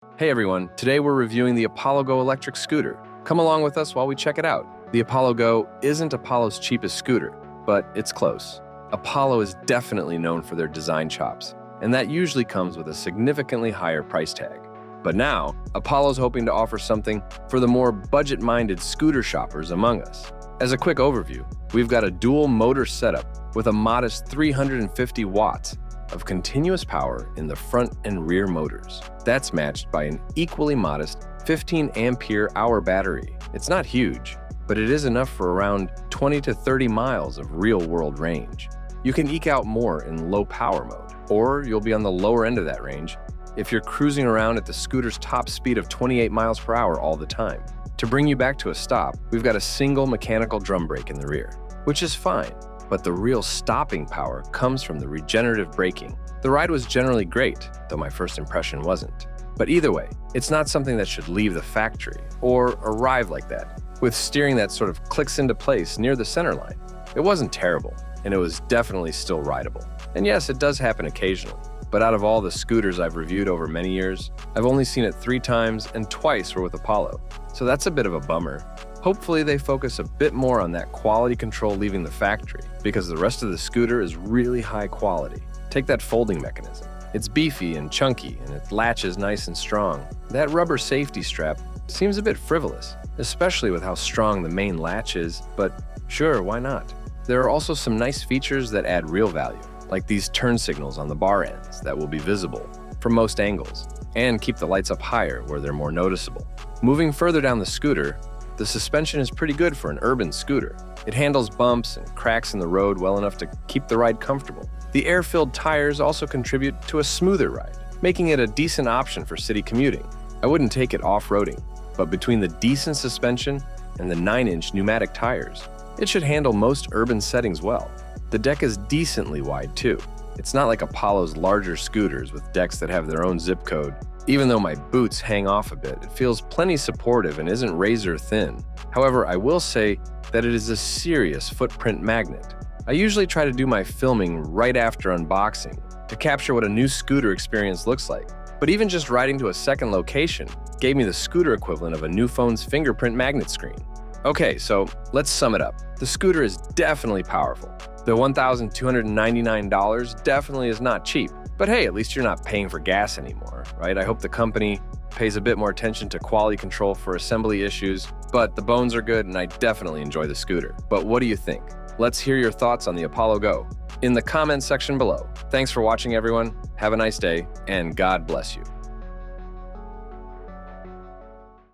Hey everyone, today we're reviewing the Apollo Go electric scooter. Come along with us while we check it out. The Apollo Go isn't Apollo's cheapest scooter, but it's close. Apollo is definitely known for their design chops, and that usually comes with a significantly higher price tag. But now, Apollo's hoping to offer something for the more budget-minded scooter shoppers among us. As a quick overview, we've got a dual motor setup with a modest 350 watts of continuous power in the front and rear motors. That's matched by an equally modest 15 ampere-hour battery. It's not huge, but it is enough for around 20 to 30 miles of real-world range. You can eke out more in low-power mode, or you'll be on the lower end of that range if you're cruising around at the scooter's top speed of 28 miles per hour all the time. To bring you back to a stop, we've got a single mechanical drum brake in the rear, which is fine. But the real stopping power comes from the regenerative braking. The ride was generally great, though my first impression wasn't. But either way, it's not something that should leave the factory or arrive like that, with steering that sort of clicks into place near the center line. It wasn't terrible, and it was definitely still rideable. And yes, it does happen occasionally, but out of all the scooters I've reviewed over many years, I've only seen it 3 times and twice were with Apollo. So that's a bit of a bummer. Hopefully they focus a bit more on that quality control leaving the factory, because the rest of the scooter is really high quality. Take that folding mechanism. It's beefy and chunky, and it latches nice and strong. That rubber safety strap seems a bit frivolous, especially with how strong the main latch is, but sure, why not? There are also some nice features that add real value, like these turn signals on the bar ends that will be visible from most angles, and keep the lights up higher where they're more noticeable. Moving further down the scooter, the suspension is pretty good for an urban scooter. It handles bumps and cracks in the road well enough to keep the ride comfortable. The air-filled tires also contribute to a smoother ride, making it a decent option for city commuting. I wouldn't take it off-roading, but between the decent suspension and the 9-inch pneumatic tires, it should handle most urban settings well. The deck is decently wide too. It's not like Apollo's larger scooters with decks that have their own zip code. Even though my boots hang off a bit, it feels plenty supportive and isn't razor thin. However, I will say that it is a serious footprint magnet. I usually try to do my filming right after unboxing to capture what a new scooter experience looks like. But even just riding to a second location gave me the scooter equivalent of a new phone's fingerprint magnet screen. Okay, so let's sum it up. The scooter is definitely powerful. The $1,299 definitely is not cheap. But hey, at least you're not paying for gas anymore, right? I hope the company pays a bit more attention to quality control for assembly issues, but the bones are good and I definitely enjoy the scooter. But what do you think? Let's hear your thoughts on the Apollo Go in the comments section below. Thanks for watching, everyone. Have a nice day, and God bless you.